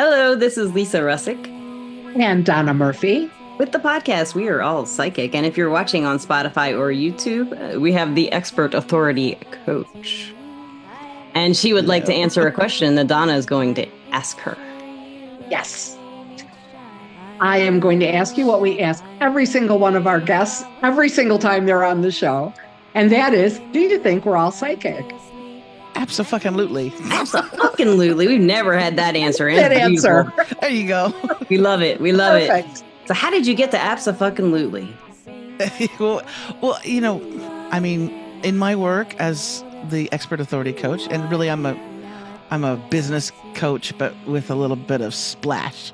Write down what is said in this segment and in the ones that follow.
Hello, this is Lisa Rusczyk. And Donna Murphy. With the podcast, we are all psychic. And if you're watching on Spotify or YouTube, we have the expert authority coach. And she would like to answer a question that Donna is going to ask her. Yes. I am going to ask you what we ask every single one of our guests every single time they're on the show. And that is, do you think we're all psychic? Absolutely. Absolutely. We've never had that answer. That answer. There you go. We love it. We love Perfect. it. So how did you get to absolutely? well, I mean, in my work as the expert authority coach, and really I'm a business coach, but with a little bit of splash.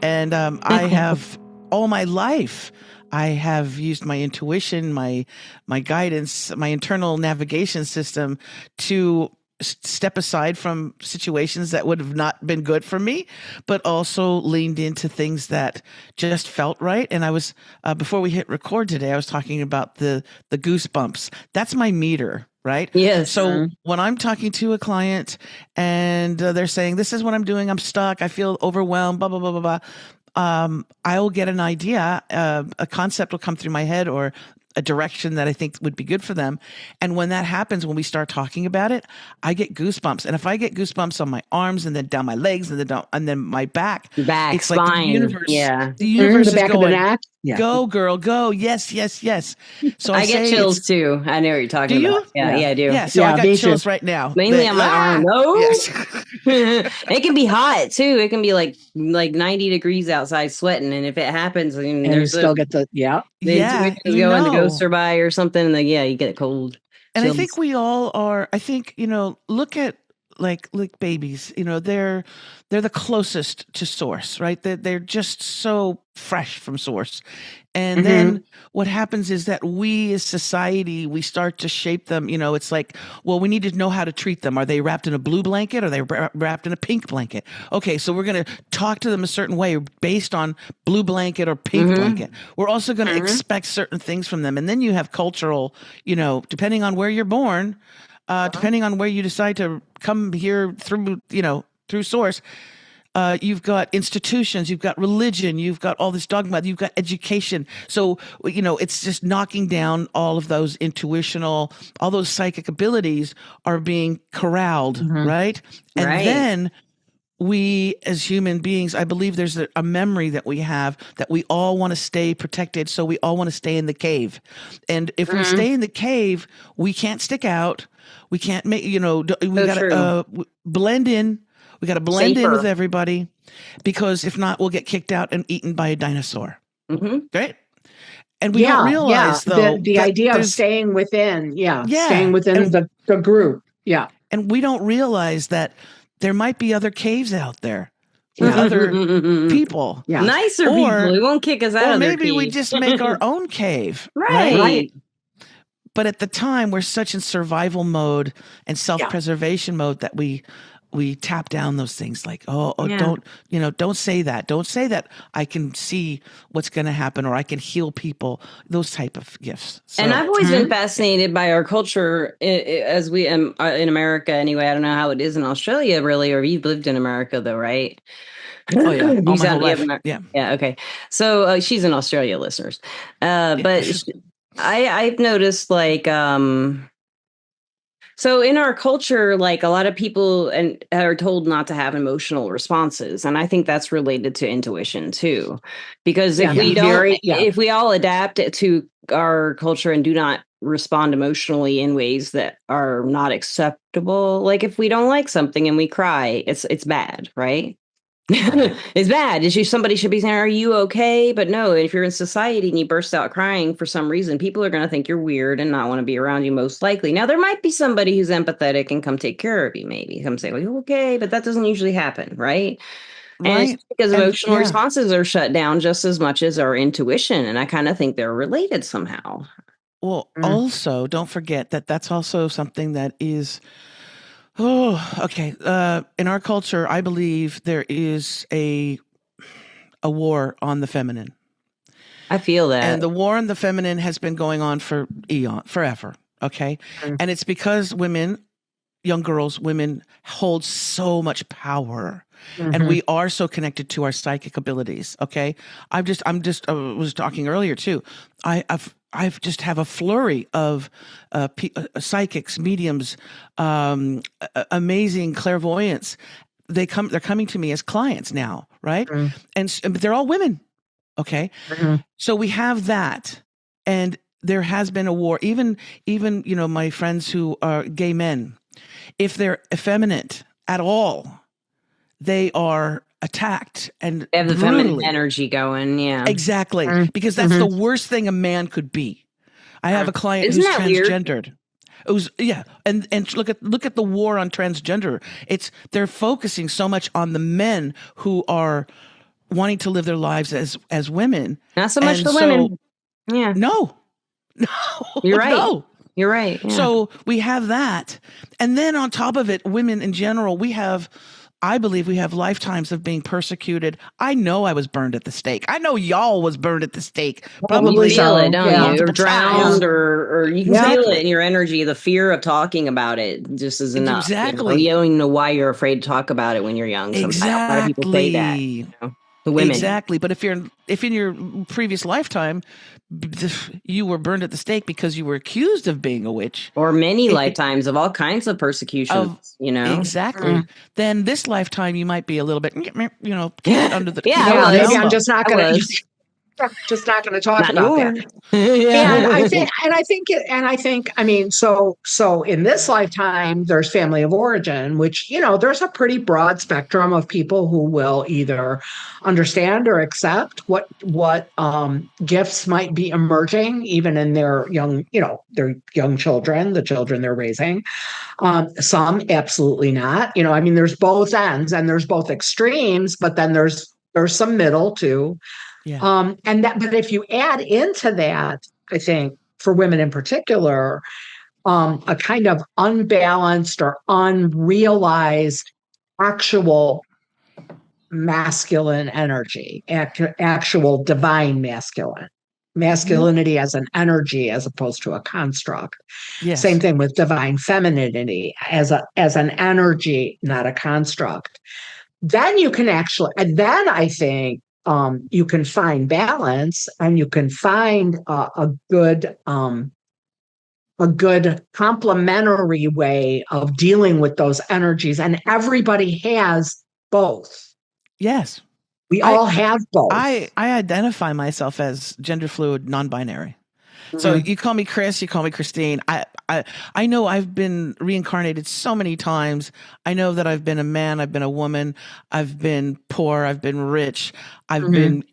And I have all my life, I have used my intuition, my guidance, my internal navigation system to step aside from situations that would have not been good for me, but also leaned into things that just felt right. And I was, before we hit record today, I was talking about the goosebumps. That's my meter, right? Yes. So when I'm talking to a client and they're saying, this is what I'm doing, I'm stuck, I feel overwhelmed, blah, blah, blah, blah, blah. I'll get an idea, a concept will come through my head or a direction that I think would be good for them. And when that happens, when we start talking about it, I get goosebumps. And if I get goosebumps on my arms and then down my legs and then my back, it's spine. Like the universe. Yeah. The universe the back is going, of the neck. Yeah. Go girl, go. Yes, yes, yes. So I get chills too. I know what you're talking about. Yeah, I do. Yeah, so I got chills right now. Mainly on my arm. No. Yes. It can be hot too. It can be like 90 degrees outside sweating. And if it happens, I mean, there's still get the, go into ghosts or by or something. And you get cold. And chills. I think we all are, look at like babies, they're the closest to source, right? They're just so fresh from source. And then what happens is that we as society, we start to shape them. It's like, well, we need to know how to treat them. Are they wrapped in a blue blanket? Or are they wrapped in a pink blanket? Okay, so we're going to talk to them a certain way based on blue blanket or pink blanket. We're also going to expect certain things from them. And then you have cultural, depending on where you're born, depending on where you decide to come here through source, you've got institutions, you've got religion, you've got all this dogma, you've got education. So, it's just knocking down all of those intuitional, all those psychic abilities are being corralled, right? And then we as human beings, I believe there's a memory that we have that we all want to stay protected. So we all want to stay in the cave. And if we stay in the cave, we can't stick out. We can't make, we got to blend in. We got to blend in with everybody because if not, we'll get kicked out and eaten by a dinosaur. Right? And we don't realize, though, the idea of staying within, staying within the group. Yeah. And we don't realize that there might be other caves out there with other people. Yeah. Nicer people. Who won't kick us out of their maybe cave. we just make our own cave. Right. But at the time, we're such in survival mode and self-preservation mode that we tap down those things like, don't say that. Don't say that I can see what's going to happen or I can heal people, those type of gifts. So, and I've always been fascinated by our culture as we in America anyway. I don't know how it is in Australia really, or you've lived in America though, right? Oh yeah. All my whole life. Yeah. Okay. So she's in Australia, listeners. But I've noticed like, so in our culture, like a lot of people are told not to have emotional responses. And I think that's related to intuition too, because if we all adapt to our culture and do not respond emotionally in ways that are not acceptable, like if we don't like something and we cry, it's bad, right? It's bad. Somebody should be saying, are you okay? But no, if you're in society and you burst out crying for some reason, people are going to think you're weird and not want to be around you most likely. Now, there might be somebody who's empathetic and come take care of you, maybe. Come say, well, you okay? But that doesn't usually happen, right? And it's because emotional responses are shut down just as much as our intuition. And I kind of think they're related somehow. Well, also, don't forget that that's also something that is... Oh, okay. In our culture, I believe there is a war on the feminine. I feel that. And the war on the feminine has been going on for forever. Okay. And it's because women young girls, women hold so much power. And we are so connected to our psychic abilities. Okay. I was talking earlier too. I've just have a flurry of psychics, mediums, amazing clairvoyants. They're coming to me as clients now. Right. But they're all women. Okay. So we have that. And there has been a war, even, my friends who are gay men, if they're effeminate at all, they are attacked and they have the feminine energy going. Yeah, exactly. Because that's the worst thing a man could be. I have a client who's transgendered. Weird? It was, yeah. And look at the war on transgender. They're focusing so much on the men who are wanting to live their lives as women. Not so much the women. Yeah. No, you're right. No. You're right. Yeah. So we have that. And then on top of it, women in general, I believe we have lifetimes of being persecuted. I know I was burned at the stake. I know y'all was burned at the stake. Probably you feel it, don't you? Or drowned, or you can feel it in your energy. The fear of talking about it just is enough. Exactly. You don't even know why you're afraid to talk about it when you're young. Sometimes. A lot of people say that. The women. Exactly. But if in your previous lifetime you were burned at the stake because you were accused of being a witch, or many lifetimes of all kinds of persecutions, exactly. Then this lifetime you might be a little bit, under the maybe I'm just not going to. Just not going to talk about that. And I think, I mean, so in this lifetime, there's family of origin, which, there's a pretty broad spectrum of people who will either understand or accept what gifts might be emerging, even in their young, their young children, the children they're raising. Some absolutely not. There's both ends and there's both extremes, but then there's some middle too. Yeah. But if you add into that, I think for women in particular, a kind of unbalanced or unrealized actual masculine energy, actual divine masculinity as an energy as opposed to a construct. Yes. Same thing with divine femininity as an energy, not a construct. Then you can I think, you can find balance, and you can find a good complementary way of dealing with those energies. And everybody has both. Yes. We all have both. I identify myself as gender fluid, non-binary. So you call me Chris, you call me Christine. I know I've been reincarnated so many times. I know that I've been a man, I've been a woman, I've been poor, I've been rich, I've been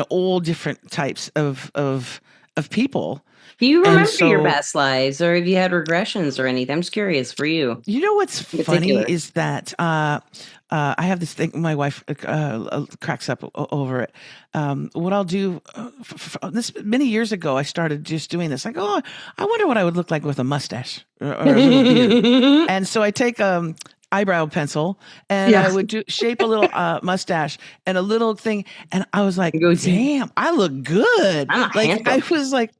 all different types of people. Do you remember your past lives, or have you had regressions or anything? I'm just curious for you. You know what's funny is that I have this thing. My wife cracks up over it. What I'll do, this many years ago, I started just doing this. Like, I wonder what I would look like with a mustache or a little beard. And so I take eyebrow pencil and I would shape a little mustache and a little thing. And I was like, damn, I look good. I was like,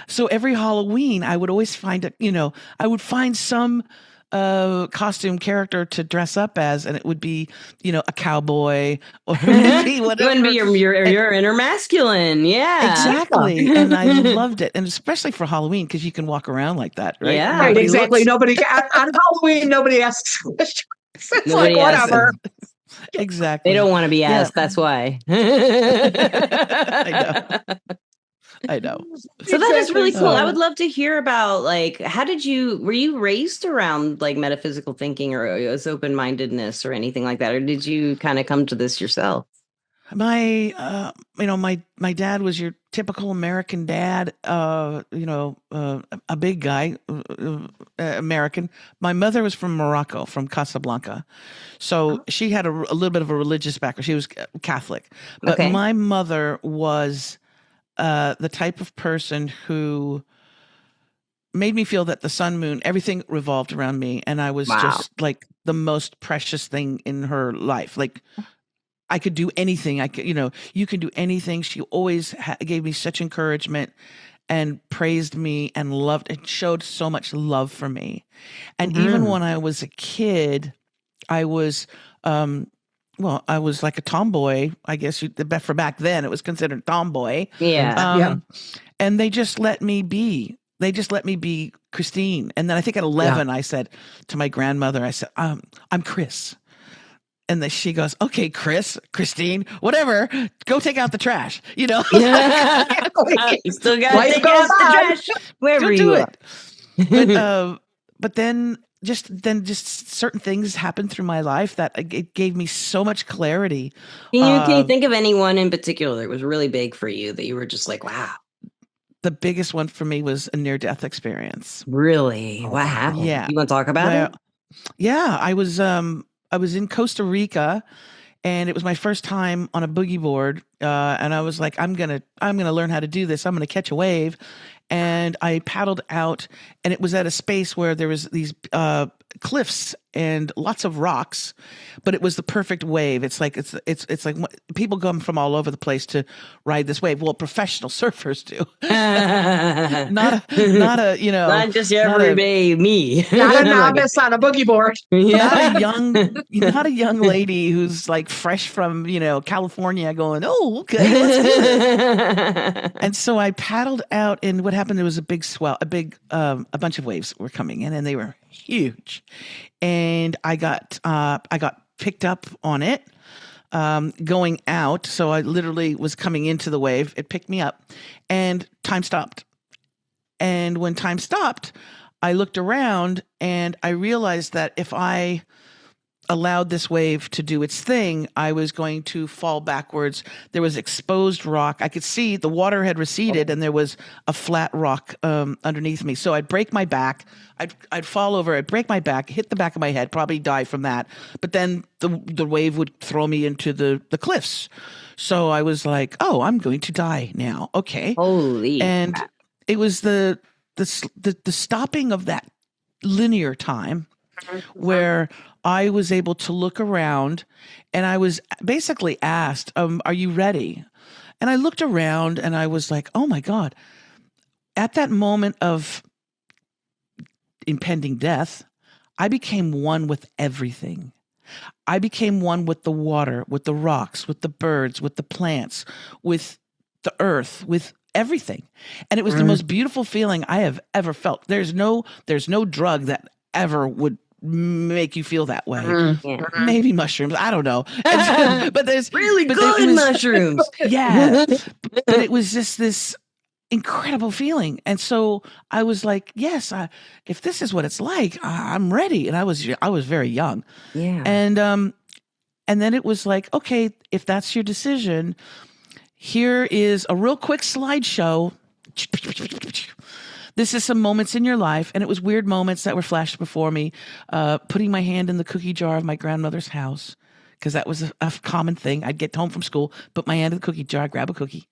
so every Halloween I would always find I would find some costume character to dress up as, and it would be, a cowboy or it would be whatever. It wouldn't be your inner masculine. Yeah, exactly. And I loved it. And especially for Halloween, because you can walk around like that, right? Yeah, right, exactly. Nobody on Halloween, nobody asks questions. It's nobody like, whatever. Exactly. They don't want to be asked. That's why. I know. So that is really cool. I would love to hear about, were you raised around metaphysical thinking or open-mindedness or anything like that? Or did you kind of come to this yourself? My dad was your typical American dad, a big guy, American. My mother was from Morocco, from Casablanca. So she had a little bit of a religious background. She was Catholic. But my mother was the type of person who made me feel that the sun, moon, everything revolved around me. And I was just like the most precious thing in her life. Like, I could do anything. You can do anything. She always gave me such encouragement. and praised me and loved and showed so much love for me. And even when I was a kid, I was I was like a tomboy, I guess. For back then, it was considered tomboy. Yeah. And they just let me be. They just let me be Christine. And then I think at 11, I said to my grandmother, I said, I'm Chris. And then she goes, okay, Christine, whatever, go take out the trash, you know? You still got to take out the trash wherever you are. But then just certain things happened through my life that it gave me so much clarity. Can you think of anyone in particular that was really big for you that you were just like, wow? The biggest one for me was a near-death experience. Really? What happened? Yeah. You want to talk about it? Yeah, I was in Costa Rica, and it was my first time on a boogie board. And I was like, I'm gonna learn how to do this. I'm gonna catch a wave. And I paddled out, and it was at a space where there was these cliffs and lots of rocks, but it was the perfect wave. It's like people come from all over the place to ride this wave. Well, professional surfers do. not just your everyday me. Not a novice on a boogie board. Not a young lady who's like fresh from California going, oh, okay, let's do this. And so I paddled out, and what happened? There was a big swell, a bunch of waves were coming in, and they were huge. And I got picked up on it going out. So I literally was coming into the wave. It picked me up, and time stopped. And when time stopped, I looked around, and I realized that if I allowed this wave to do its thing, I was going to fall backwards. There was exposed rock. I could see the water had receded, and there was a flat rock underneath me. So I'd break my back. I'd fall over. I'd break my back, hit the back of my head, probably die from that. But then the wave would throw me into the cliffs. So I was like, oh, I'm going to die now. Okay. Holy And crap. It was the stopping of that linear time where I was able to look around, and I was basically asked, are you ready? And I looked around, and I was like, oh my God. At that moment of impending death, I became one with everything. I became one with the water, with the rocks, with the birds, with the plants, with the earth, with everything. And it was the most beautiful feeling I have ever felt. There's no drug that ever would make you feel that way. Maybe mushrooms, I don't know. But there's really good mushrooms. Yeah. But it was just this incredible feeling. And so I was like, yes, if this is what it's like, I'm ready. And I was very young. Yeah. And then it was like, okay, if that's your decision, here is a real quick slideshow. This is some moments in your life. And it was weird moments that were flashed before me. Putting my hand in the cookie jar of my grandmother's house, because that was a common thing. I'd get home from school, put my hand in the cookie jar, grab a cookie.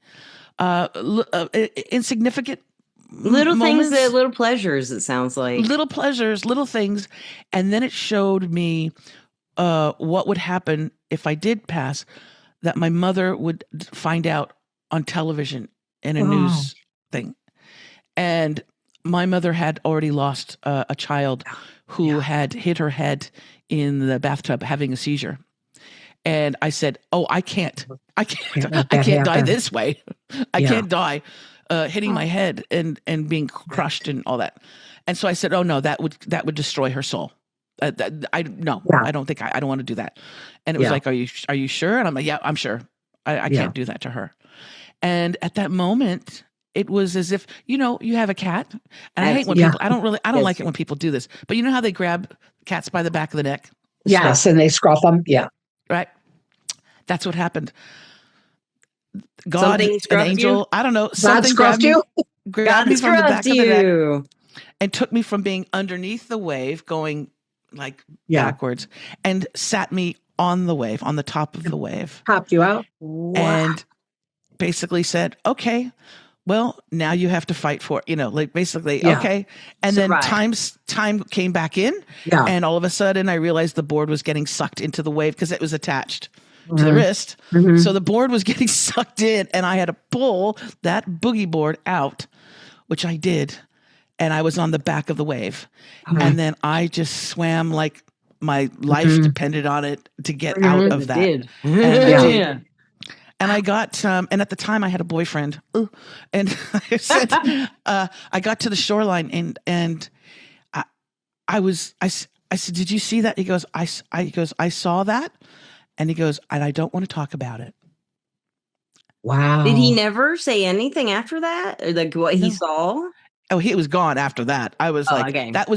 Insignificant little moments, things, little pleasures, it sounds like. Little pleasures, little things. And then it showed me what would happen if I did pass, that my mother would find out on television in a news thing. And my mother had already lost a child who had hit her head in the bathtub having a seizure. And I said, oh, I can't die this way. I can't die hitting my head and being crushed and all that. And so I said, oh no, that would destroy her soul. I don't want to do that. And it was like, are you sure? And I'm like, yeah, I'm sure. I can't do that to her. And at that moment, it was as if, you have a cat, and I hate when people, I don't like it when people do this, but you know how they grab cats by the back of the neck? Yes. And they scruff them. Yeah. Right. That's what happened. God, an angel, you? I don't know. God scruffed you? Grabbed me from the back of the neck and took me from being underneath the wave, going like backwards, and sat me on the wave, on the top of the wave. Popped you out. And basically said, okay, well, now you have to fight for it, basically, okay. And then time came back in, and all of a sudden I realized the board was getting sucked into the wave because it was attached to the wrist. So the board was getting sucked in, and I had to pull that boogie board out which I did. And I was on the back of the wave. And then I just swam like my life depended on it to get out of that. Did. And I did. And I got, and at the time I had a boyfriend. And I said, I got to the shoreline and I said, did you see that? He goes, I saw that. And he goes, and I don't want to talk about it. Wow. Did he never say anything after that? Or like what he saw? Oh, he was gone after that. I was that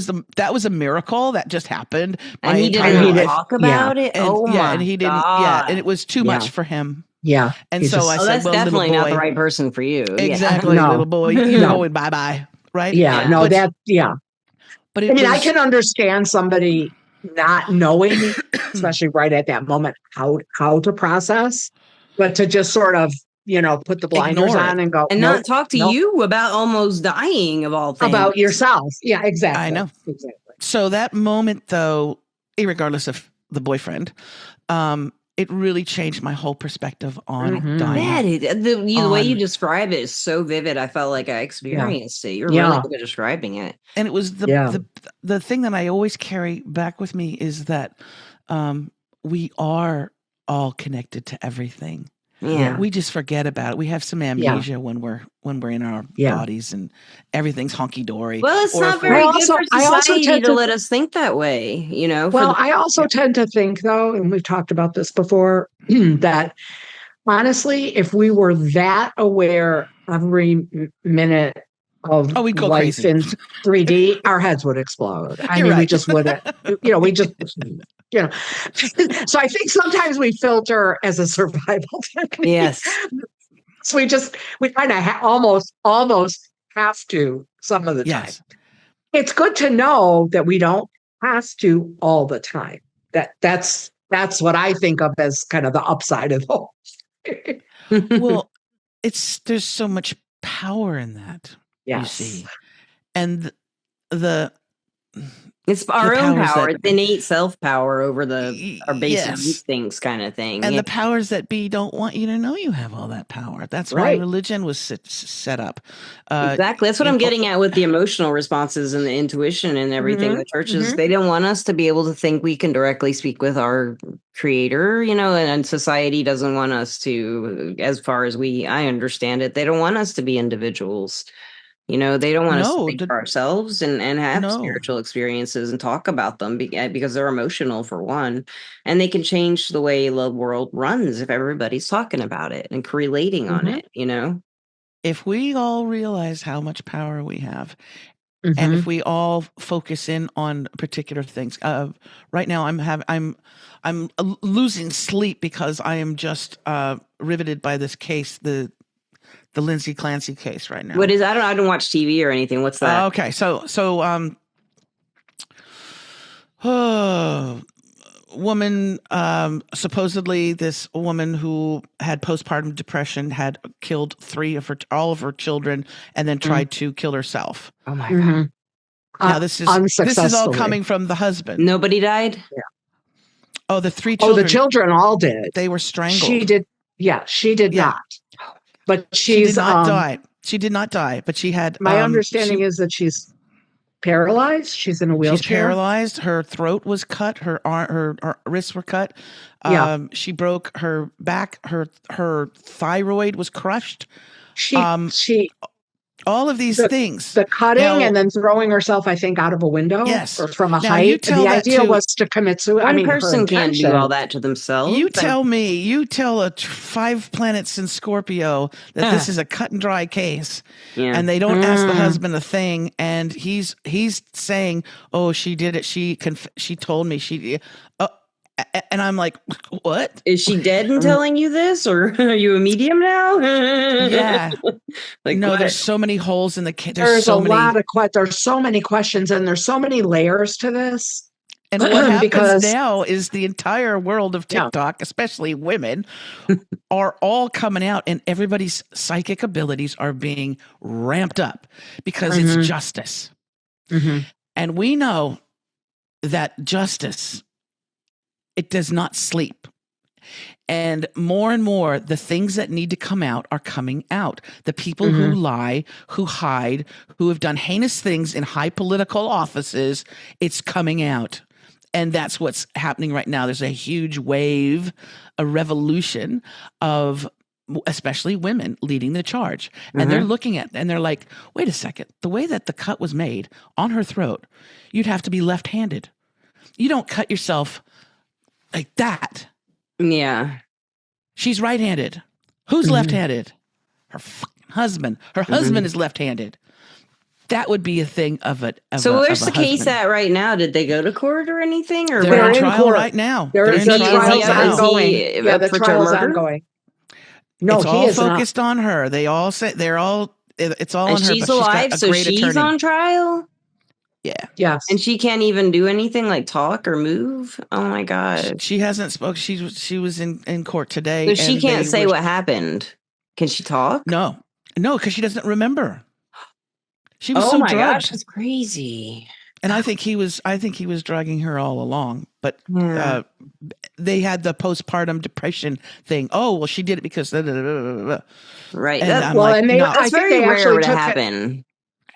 was a miracle that just happened. And he didn't talk about it. And, and he didn't. God. Yeah, and it was too much for him. Yeah, and so I said, "That's well, definitely little boy, not the right person for you." Exactly, little boy, you going bye bye, right? Yeah, no, but, But I mean, I can understand somebody not knowing, especially right at that moment, how to process, but to just sort of, put the blinders on and go. And not talk to you about almost dying of all things. About yourself. Yeah, exactly. I know. Exactly. So that moment, though, irregardless of the boyfriend, it really changed my whole perspective on dying. The way you describe it is so vivid. I felt like I experienced it. You're really good at describing it. And it was the thing that I always carry back with me is that we are all connected to everything. Yeah. We just forget about it. We have some amnesia when we're in our bodies and everything's hunky dory. Well, it's not very good for society to let us think that way, Well, I also tend to think, though, and we've talked about this before, that honestly, if we were that aware every minute of we'd go life crazy. in 3D, our heads would explode. I mean, we just wouldn't, So I think sometimes we filter as a survival technique. Yes. So we kind of almost have to some of the time. It's good to know that we don't have to all the time. That's what I think of as kind of the upside of the whole. Well, there's so much power in that. Yes. You see. And it's our own power. It's innate self-power over our basic instincts kind of thing. And the powers that be don't want you to know you have all that power. That's why religion was set up. Exactly. That's what I'm getting at with the emotional responses and the intuition and everything. The churches, they don't want us to be able to think we can directly speak with our creator, and society doesn't want us to, as far as I understand it, they don't want us to be individuals. They don't want us to think for ourselves and have spiritual experiences and talk about them because they're emotional, for one. And they can change the way the world runs if everybody's talking about it and relating on it, If we all realize how much power we have, and if we all focus in on particular things, right now I'm losing sleep because I am just riveted by this case, the Lindsay Clancy case right now. What is? I don't watch TV or anything. What's that? Okay, so woman, supposedly this woman who had postpartum depression had killed all of her children and then tried to kill herself. Oh my God! Now this is all coming from the husband. Nobody died. Yeah. Oh, the 3 children. Oh, the children all did. They were strangled. She did. Yeah, she did not. But she did not die. She did not die, but she had. My understanding is that she's paralyzed. She's in a wheelchair. She's paralyzed. Her throat was cut. Her wrists were cut. She broke her back. Her thyroid was crushed. All of these things. The cutting and then throwing herself, I think, out of a window. Yes. Or from a height. The idea was to commit suicide. One person can't do all that to themselves. You tell 5 planets in Scorpio that this is a cut and dry case. Yeah. And they don't ask the husband a thing. And he's saying, oh, she did it. She told me she. And I'm like, what? Is she dead and telling you this, or are you a medium now? Yeah. No, what? There's so many holes in the case. There's so many questions, and there's so many layers to this. And what happens now is the entire world of TikTok, especially women, are all coming out, and everybody's psychic abilities are being ramped up because it's justice. And we know that justice, it does not sleep. And more, the things that need to come out are coming out. The people who lie, who hide, who have done heinous things in high political offices, it's coming out. And that's what's happening right now. There's a huge wave, a revolution of especially women leading the charge. And they're looking at, and they're like, wait a second, the way that the cut was made on her throat, you'd have to be left-handed. You don't cut yourself like that. Yeah. She's right-handed. Who's left-handed? Her fucking husband. Her husband is left-handed. That would be a thing of it. So where's the case at right now? Did they go to court or anything? Or they're in trial right now. They're in trials ongoing. Yeah, the trial's ongoing. No, it's all focused on her. They all say it's all on her. She's alive, so she's on trial. Yeah. Yes. And she can't even do anything like talk or move. Oh my God. She hasn't spoke. She was in court today. So she can't say what happened. Can she talk? No, because she doesn't remember. She was so drugged. Gosh, that's crazy. And I think he was drugging her all along. But they had the postpartum depression thing. Oh, well, she did it because right. And that's very rare to happen.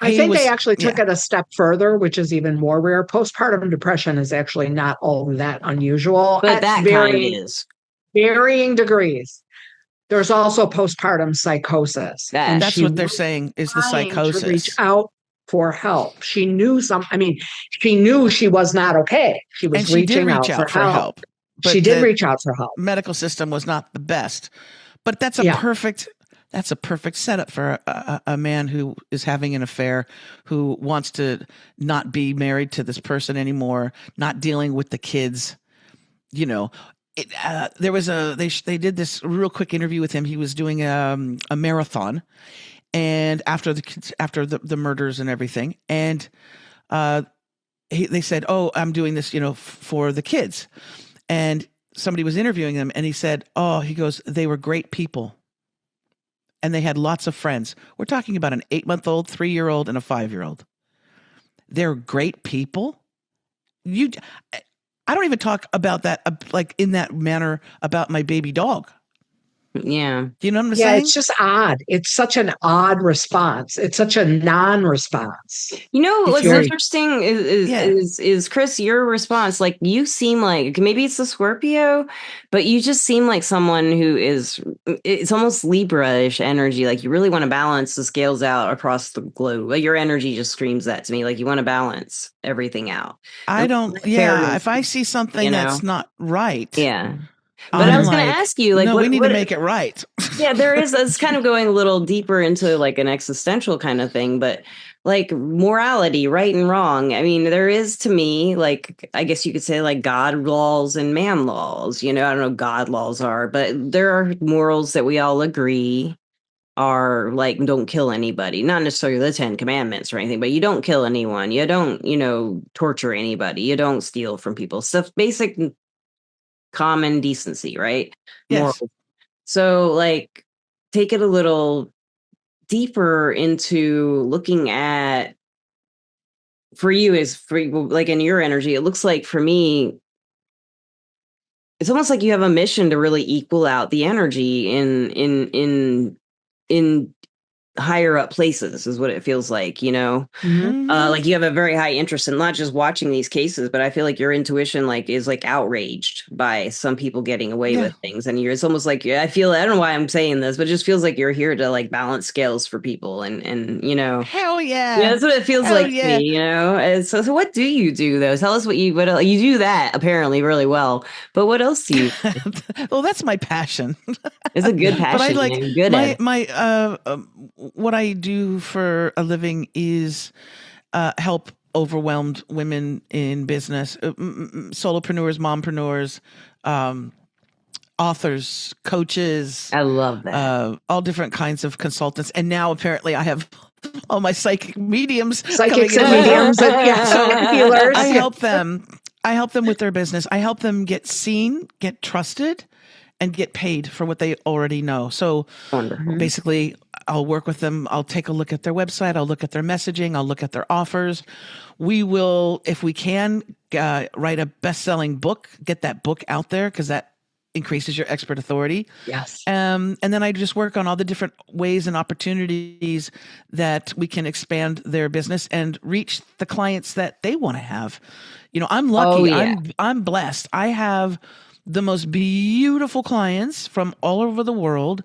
I think they actually took it a step further, which is even more rare. Postpartum depression is actually not all that unusual. But that kind is. Varying degrees. There's also postpartum psychosis. And that's what they're saying is the psychosis. To reach out for help. She knew she knew she was not okay. She was reaching out for help. She did reach out for help. Medical system was not the best. But that's a perfect setup for a man who is having an affair, who wants to not be married to this person anymore, not dealing with the kids, you know. There was they did this real quick interview with him. He was doing a marathon, and after the murders and everything, and they said, "Oh, I'm doing this, for the kids." And somebody was interviewing them, and he said, "Oh, he goes, they were great people, and they had lots of friends." We're talking about an 8-month-old, 3-year-old, and a 5-year-old. They're great people. I don't even talk about that like in that manner about my baby dog. Yeah. Do you know what I'm saying? Yeah, it's just odd. It's such an odd response. It's such a non-response. What's interesting is Chris, your response, like you seem like, maybe it's the Scorpio, but you just seem like someone who it's almost Libra-ish energy. Like you really want to balance the scales out across the globe. Like your energy just screams that to me. Like you want to balance everything out. If I see something that's not right. Yeah. But I was going to ask you, like, we need to make it right. Yeah, it's kind of going a little deeper into like an existential kind of thing, but like morality, right and wrong. I mean, there is to me, like, I guess you could say like God laws and man laws, I don't know what God laws are, but there are morals that we all agree are like, don't kill anybody, not necessarily the 10 commandments or anything, but you don't kill anyone. You don't, torture anybody. You don't steal from people. Stuff, basic common decency, right? Yes. Morals. So like take it a little deeper into looking at, for you like in your energy, it looks like for me, it's almost like you have a mission to really equal out the energy in higher up places is what it feels like, Mm-hmm. Like you have a very high interest in not just watching these cases, but I feel like your intuition is outraged by some people getting away with things. And it's almost like, I don't know why I'm saying this, but it just feels like you're here to like balance scales for people and hell yeah. Yeah, that's what it feels like to me, And so what do you do though? Tell us what you do that apparently really well, but what else do you do? Well, that's my passion. It's a good passion. But I like man. Good my what I do for a living is help overwhelmed women in business, solopreneurs, mompreneurs, authors, coaches. I love that. All different kinds of consultants. And now apparently I have all my psychics and mediums, and healers. I help them with their business. I help them get seen, get trusted, and get paid for what they already know. So basically, I'll work with them. I'll take a look at their website. I'll look at their messaging. I'll look at their offers. We will, if we can, write a best-selling book, get that book out there because that increases your expert authority. Yes. And then I just work on all the different ways and opportunities that we can expand their business and reach the clients that they want to have. You know, I'm lucky. I'm blessed. I have the most beautiful clients from all over the world.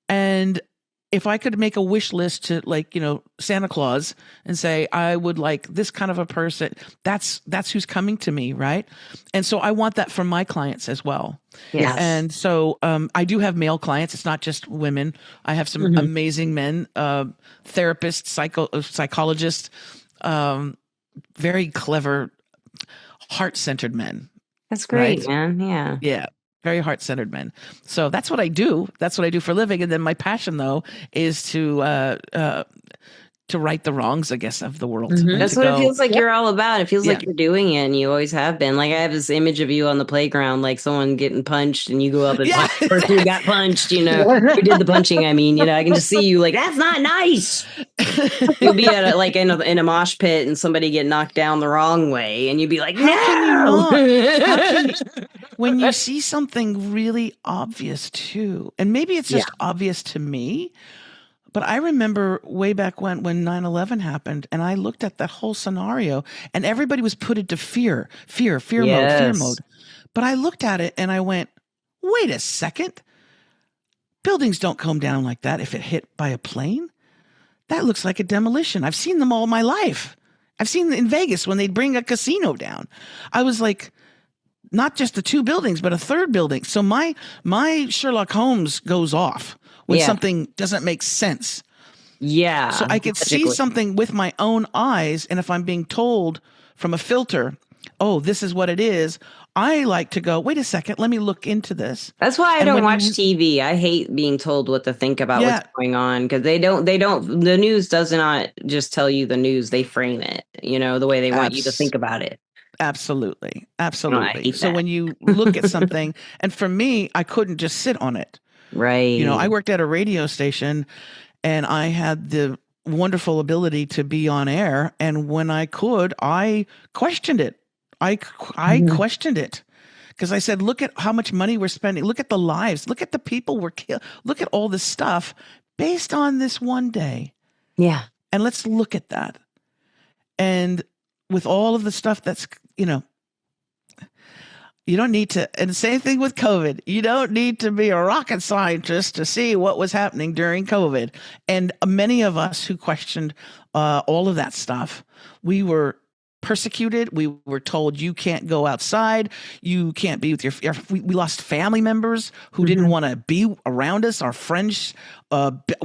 And if I could make a wish list to, like, you know, Santa Claus and say, I would like this kind of a person, that's who's coming to me, right? And so I want that from my clients as well. Yes. And so I do have male clients. It's not just women. I have some amazing men, therapists, psychologists, very clever, heart-centered men. That's great, right? man. Yeah. Yeah. Very heart-centered men. So that's what I do. That's what I do for a living. And then my passion, though, is to right the wrongs, I guess, of the world. That's what it feels like you're all about. It feels like you're doing it, and you always have been. Like, I have this image of you on the playground, like someone getting punched, and you go up and punch the person who got punched, you know, who did the punching. I mean, you know, I can just see you like, that's not nice. You'll be at in a mosh pit and somebody get knocked down the wrong way, and you'd be like, no. How can you not? When you see something really obvious too, and maybe it's just obvious to me, but I remember way back when 9/11 happened, and I looked at that whole scenario, and everybody was put into fear mode. But I looked at it and I went, wait a second. Buildings don't come down like that if it hit by a plane. That looks like a demolition. I've seen them all my life. I've seen in Vegas when they'd bring a casino down. I was like, not just the two buildings, but a third building. So my Sherlock Holmes goes off when something doesn't make sense. Yeah. So I could see something with my own eyes, and if I'm being told from a filter, oh, this is what it is, I like to go, wait a second, let me look into this. That's why I don't watch TV. I hate being told what to think about what's going on, because the news does not just tell you the news, they frame it, you know, the way they want you to think about it. Absolutely. So when you look at something, and for me, I couldn't just sit on it. Right. You know, I worked at a radio station, and I had the wonderful ability to be on air. And when I could, I questioned it. I questioned it, because I said, look at how much money we're spending. Look at the lives. Look at the people we're killing. Look at all this stuff based on this one day. Yeah. And let's look at that. And with all of the stuff that's, you know, you don't need to, and same thing with COVID. You don't need to be a rocket scientist to see what was happening during COVID. And many of us who questioned all of that stuff, we were persecuted. We were told you can't go outside. You can't be with we lost family members who didn't want to be around us. Our friends,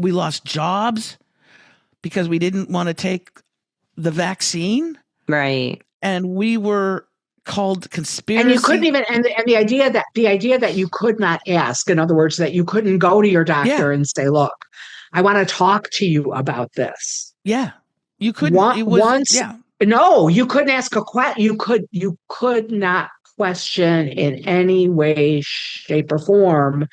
we lost jobs because we didn't want to take the vaccine. Right. And we were called conspiracy. And you couldn't even, and the idea that you could not ask, in other words, that you couldn't go to your doctor and say, look, I want to talk to you about this. Yeah. You couldn't. No, you couldn't ask a question. You could not question in any way, shape, or form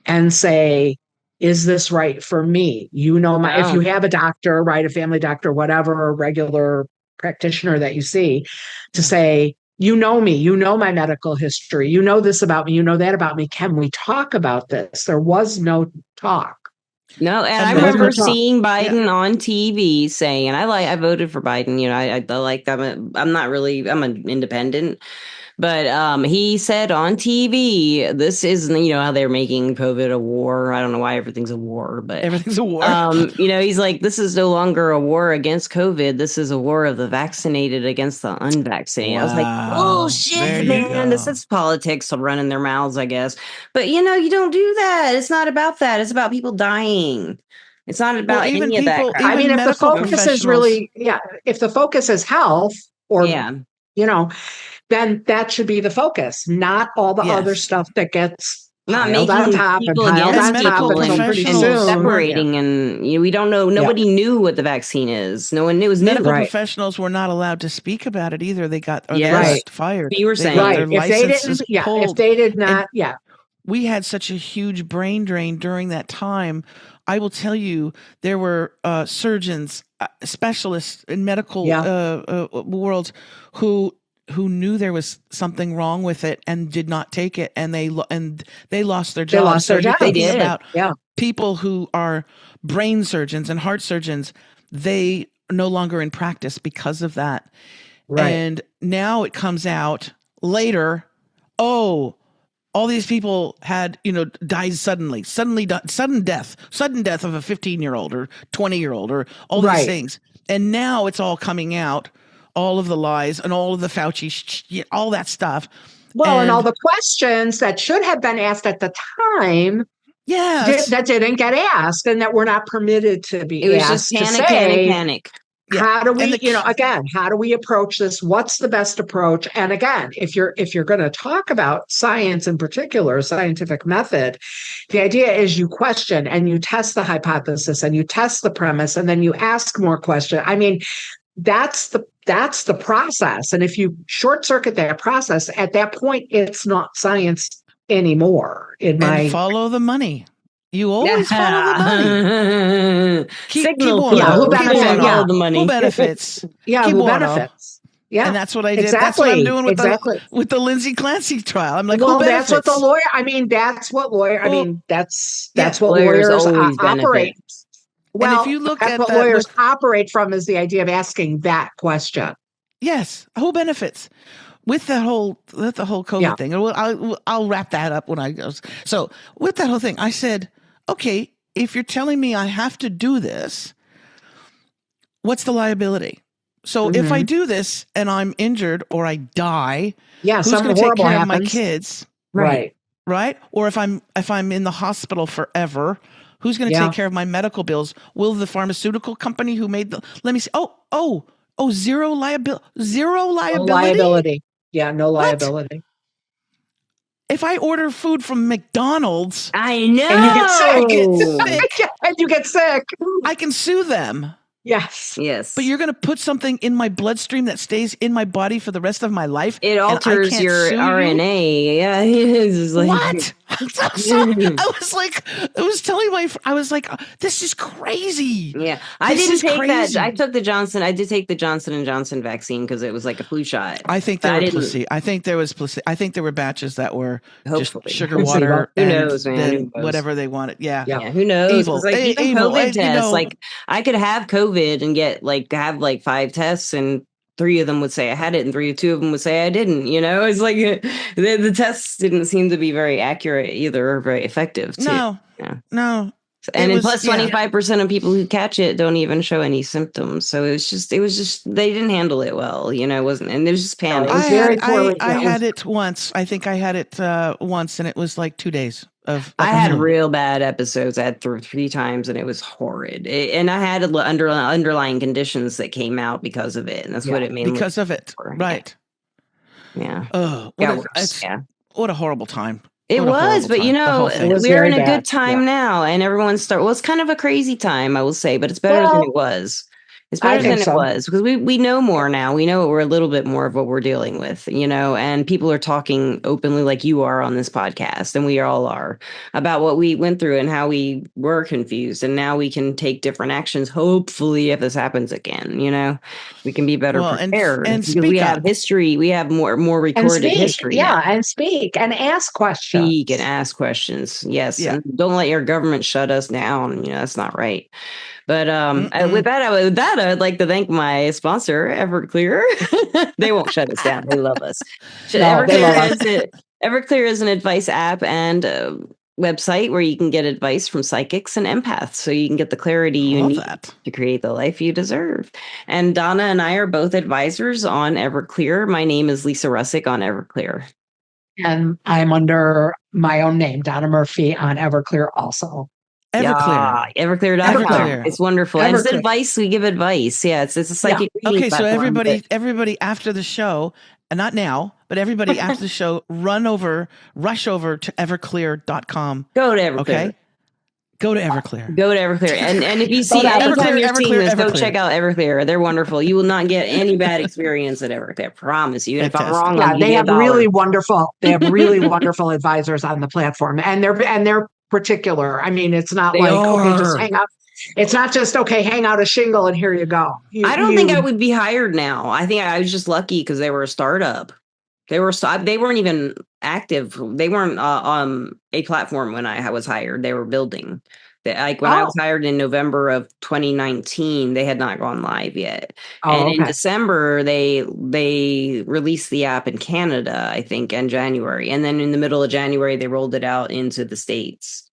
and say, is this right for me? You know, if you have a doctor, right, a family doctor, whatever, a regular practitioner that you see, to say, you know me, you know my medical history, you know this about me, you know that about me. Can we talk about this? There was no talk. No, and I remember seeing Biden on TV saying, and I voted for Biden. You know, I like I'm an independent, but he said on TV, this is, you know, how they're making COVID a war. I don't know why everything's a war, but everything's a war. You know, he's like, this is no longer a war against COVID. This is a war of the vaccinated against the unvaccinated. Wow. I was like, oh shit, man, this is politics running their mouths, I guess. But you know, you don't do that. It's not about that. It's about people dying. It's not about any of that. I mean, if the focus is really, if the focus is health or, you know, then that should be the focus, not all the other stuff that gets not making people against people and separating. And you know, we don't know. Nobody knew what the vaccine is. No one knew. It was medical professionals were not alled to speak about it either. They got fired. You were saying if they did not, we had such a huge brain drain during that time. I will tell you, there were surgeons, specialists in medical worlds who who knew there was something wrong with it and did not take it, and they lost their jobs. They lost their jobs. You're thinking about people who are brain surgeons and heart surgeons. They are no longer in practice because of that. Right. And now it comes out later, all these people had, died sudden death of a 15-year-old or 20-year-old or all these things. And now it's all coming out, all of the lies and all of the Fauci, all that stuff. Well, and all the questions that should have been asked at the time. Yes. That didn't get asked, and that were not permitted to be asked. It was just panic. How do we, how do we approach this? What's the best approach? And again, if you're going to talk about science in particular, scientific method, the idea is you question and you test the hypothesis and you test the premise, and then you ask more questions. I mean, that's the process. And if you short circuit that process, at that point, it's not science anymore. Follow the money. You always follow the money. Signal. Who benefits? Follow the money. Who benefits? Who benefits? Yeah, and that's what I did. Exactly. That's what I'm doing with the Lindsay Clancy trial. I'm like, well, who benefits? That's what the lawyer. I mean, that's what lawyers operate. Well, and if you look at what lawyers operate from is the idea of asking that question. Yes, who benefits? With the whole COVID thing, and I'll wrap that up when I go. So with that whole thing, I said, okay, if you're telling me I have to do this, what's the liability? So if I do this and I'm injured or I die, who's going to take care of my kids? Right. Or if I'm in the hospital forever, who's going to take care of my medical bills? Will the pharmaceutical company who made let me see. Zero liability. No liability. Yeah, no liability. What? If I order food from McDonald's, I know, and you get sick, I can sue them. Yes. But you're going to put something in my bloodstream that stays in my body for the rest of my life. It alters your RNA. Yeah. What? I was like, this is crazy. Yeah. I didn't take that. I took the Johnson. I did take the Johnson & Johnson vaccine because it was like a flu shot. I think there was placebo. I think there were batches that were just sugar water. Who knows, man? Whatever they wanted. Yeah. Who knows? Evil. Like, even COVID tests. I could have COVID and have 5 tests, and 3 of them would say I had it, and 2 of them would say I didn't. It's like the tests didn't seem to be very accurate either, or very effective too. No. And plus 25% of people who catch it don't even show any symptoms. So it was just they didn't handle it well. It wasn't, and it was just panic. I had it once. I think I had it once, and it was like 2 days. I had real bad episodes. I had 3 times, and it was horrid. And I had underlying conditions that came out because of it, and that's what it made. Because of it, right? Yeah. Oh, what a horrible time. It was, but we're in a good time now, and everyone's it's kind of a crazy time, I will say, but it's better than it was. It's better than it was, because we know more now. We know we're a little bit more of what we're dealing with, and people are talking openly like you are on this podcast, and we all are, about what we went through and how we were confused. And now we can take different actions. Hopefully, if this happens again, we can be better prepared. And because we have history. We have more recorded history. Yeah, and speak and ask questions. Speak and ask questions. Yes. Yeah. And don't let your government shut us down. That's not right. But with that, I'd like to thank my sponsor, Everclear. They won't shut us down. They love us. Everclear is an advice app and website where you can get advice from psychics and empaths, so you can get the clarity you need to create the life you deserve. And Donna and I are both advisors on Everclear. My name is Lisa Rusczyk on Everclear. And I'm under my own name, Dona Murphy, on Everclear also. Everclear. Everclear. It's wonderful. And it's advice. We give advice. Yeah, it's a psychic. Okay, so everybody after the show, and not now, but everybody after the show, rush over to everclear.com. Go to Everclear. Okay. Go to Everclear. Go to Everclear. And if you see anytime you're seeing this, go check out Everclear. They're wonderful. You will not get any bad experience at Everclear. I promise you. And if I'm wrong, they have really wonderful advisors on the platform, and they're particular. I mean, it's not just hang out It's not just, okay, hang out a shingle and here you go. I don't think I would be hired now. I think I was just lucky because they were a startup. They weren't even active. They weren't on a platform when I was hired. They were building. Like when I was hired in November of 2019, they had not gone live yet. And in December, they released the app in Canada, I think, in January. And then in the middle of January, they rolled it out into the States.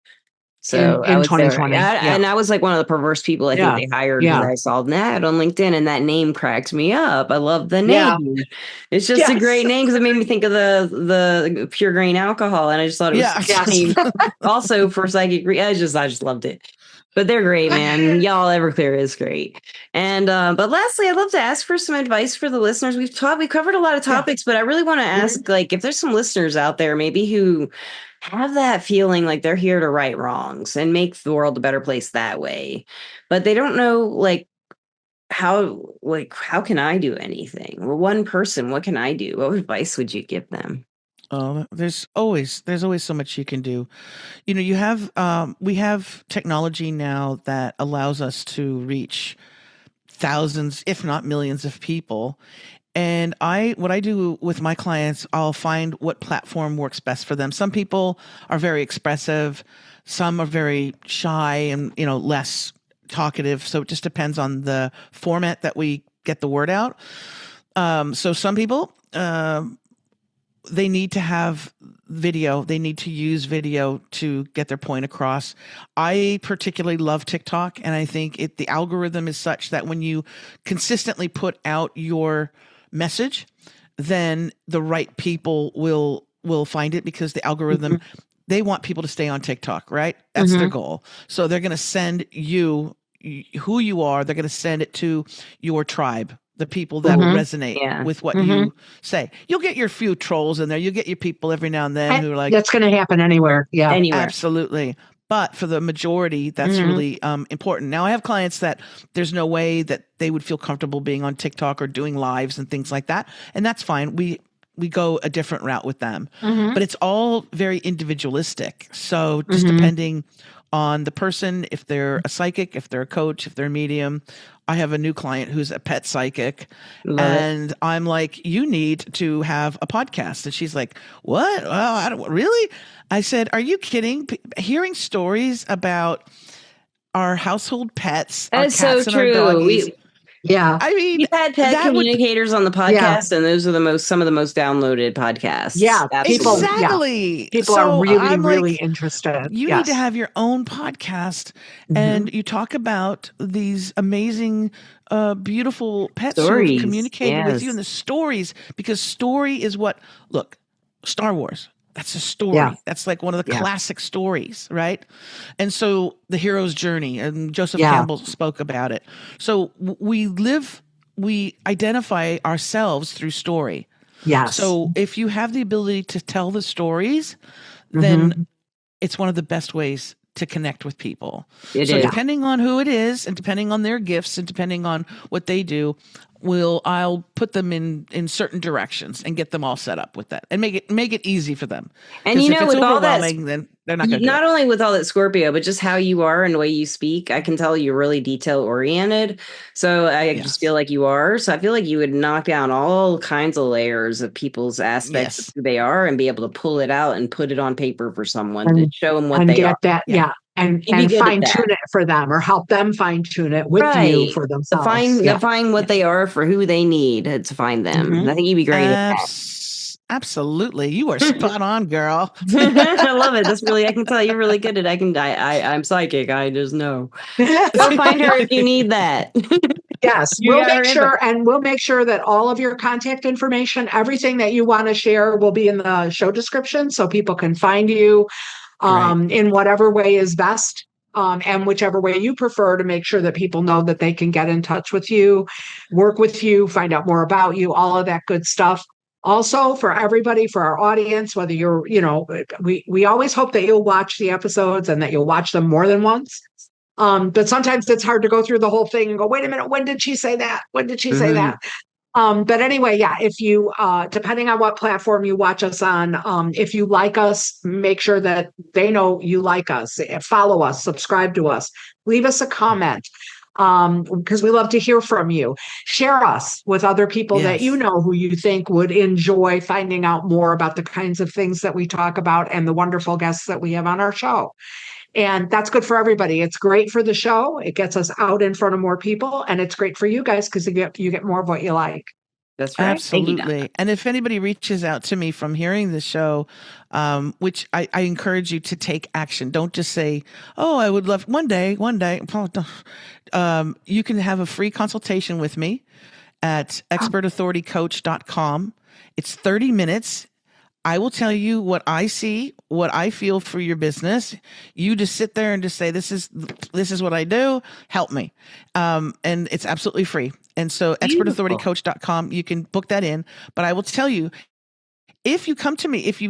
So in 2020. And I was like one of the perverse people I think they hired because I saw that on LinkedIn, and that name cracked me up. I love the name. Yeah. It's just a great name because it made me think of the pure grain alcohol, and I just thought it was also for psychic. I just loved it. But they're great, man. Y'all, Everclear is great. And but lastly, I'd love to ask for some advice for the listeners. We covered a lot of topics, but I really want to ask, like, if there's some listeners out there maybe who have that feeling like they're here to right wrongs and make the world a better place that way, but they don't know how can I do anything? Well, one person, what can I do? What advice would you give them? Oh, there's always so much you can do. You know, we have technology now that allows us to reach thousands, if not millions of people. And what I do with my clients, I'll find what platform works best for them. Some people are very expressive, some are very shy and, less talkative. So it just depends on the format that we get the word out. So some people, they need to have video. They need to use video to get their point across. I particularly love TikTok, and I think the algorithm is such that when you consistently put out your message, then the right people will find it, because the algorithm, they want people to stay on TikTok, right? That's their goal. So they're going to send you who you are. They're going to send it to your tribe, the people that will resonate with what you say. You'll get your few trolls in there. You'll get your people every now and then who are like, that's going to happen anywhere. Yeah, anywhere. Absolutely. But for the majority, that's really important. Now, I have clients that there's no way that they would feel comfortable being on TikTok or doing lives and things like that. And that's fine. We go a different route with them. But it's all very individualistic. So just depending on the person, if they're a psychic, if they're a coach, if they're a medium. I have a new client who's a pet psychic. And I'm like, you need to have a podcast. And she's like, what? Well, I don't really. I said, are you kidding? Hearing stories about our household pets, our cats so and true. Our doggies. I mean, we've had pet communicators on the podcast, and those are some of the most downloaded podcasts. Yeah, exactly. People are really, really interested. You need to have your own podcast, and you talk about these amazing, beautiful pets who have communicated with you, and the stories, because story is what. Look, Star Wars. That's a story. Yeah. That's like one of the classic stories, right? And so the hero's journey, and Joseph Campbell spoke about it. So we identify ourselves through story. Yes. So if you have the ability to tell the stories, then it's one of the best ways to connect with people. Depending on who it is, and depending on their gifts, and depending on what they do, I'll put them in certain directions and get them all set up with that, and make it easy for them. And if it's with all that, then they're not going to. Not only with all that Scorpio, but just how you are and the way you speak, I can tell you're really detail oriented. So I just feel like you are. So I feel like you would knock down all kinds of layers of people's aspects of who they are, and be able to pull it out and put it on paper for someone to show them what they are. And fine tune it for them, or help them fine tune it with you for themselves. Define what they are for who they need to find them. I think you'd be great at that. Absolutely. You are spot on, girl. I love it. That's really, I can tell you're really good at it. I'm psychic. I just know. Go find her if you need that. Yes, we'll make sure that all of your contact information, everything that you want to share, will be in the show description, so people can find you in whatever way is best, and whichever way you prefer, to make sure that people know that they can get in touch with you, work with you, find out more about you, all of that good stuff. Also, for everybody, for our audience, whether you're, we always hope that you'll watch the episodes and that you'll watch them more than once. But sometimes it's hard to go through the whole thing and go, wait a minute, when did she say that? When did she say that? But anyway, yeah, if you, depending on what platform you watch us on, if you like us, make sure that they know you like us, follow us, subscribe to us, leave us a comment. Because we love to hear from you. Share us with other people that you know who you think would enjoy finding out more about the kinds of things that we talk about and the wonderful guests that we have on our show. And that's good for everybody. It's great for the show. It gets us out in front of more people. And it's great for you guys because you get more of what you like. That's right. Absolutely. And if anybody reaches out to me from hearing the show, which I encourage you to take action. Don't just say, oh, I would love one day. You can have a free consultation with me at expertauthoritycoach.com. It's 30 minutes. I will tell you what I see, what I feel for your business. You just sit there and just say, this is what I do. Help me. And it's absolutely free. And so expertauthoritycoach.com, you can book that in. But I will tell you, if you come to me, if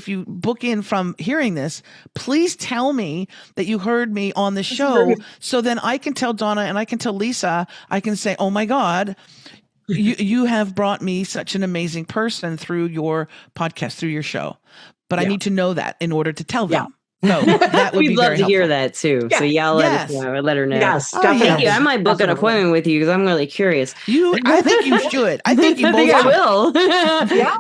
you book in from hearing this, please tell me that you heard me on the show. So then I can tell Donna and I can tell Lisa, I can say, oh my God, you have brought me such an amazing person through your podcast, through your show. But I need to know that in order to tell them. So that would We'd be love very to helpful. hear that too. So y'all let her know. Yes, thank you. I might book an appointment with you because I'm really curious. I think you should. I think you both I will.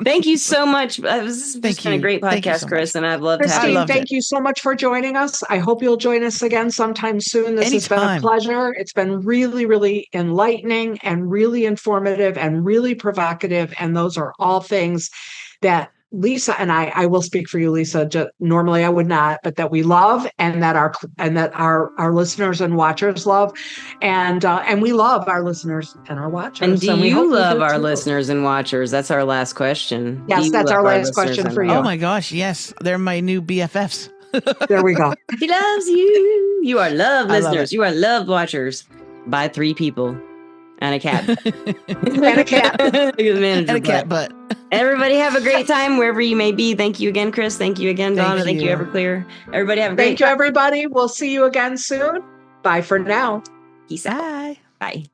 Thank you so much. This has been a great podcast, so Chris, and I've loved Christine, having you. Thank you so much for joining us. I hope you'll join us again sometime soon. This has been a pleasure. It's been really, really enlightening and really informative and really provocative. And those are all things that Lisa and I will speak for you, Lisa. Normally I would not, but that we love and that our listeners and watchers love, and we love our listeners and our watchers. And do you love our listeners and watchers? That's our last question. Yes, that's our last question for you. Oh my gosh, yes, they're my new BFFs. There we go. He loves you. You are loved listeners. You are loved watchers by 3 people. And a cat. And a cat. And a cat butt. Everybody have a great time wherever you may be. Thank you again, Chris. Thank you again, Donna. Thank you, Everclear. Everybody have a great time. Thank you, everybody. We'll see you again soon. Bye for now. Peace out. Bye. Bye.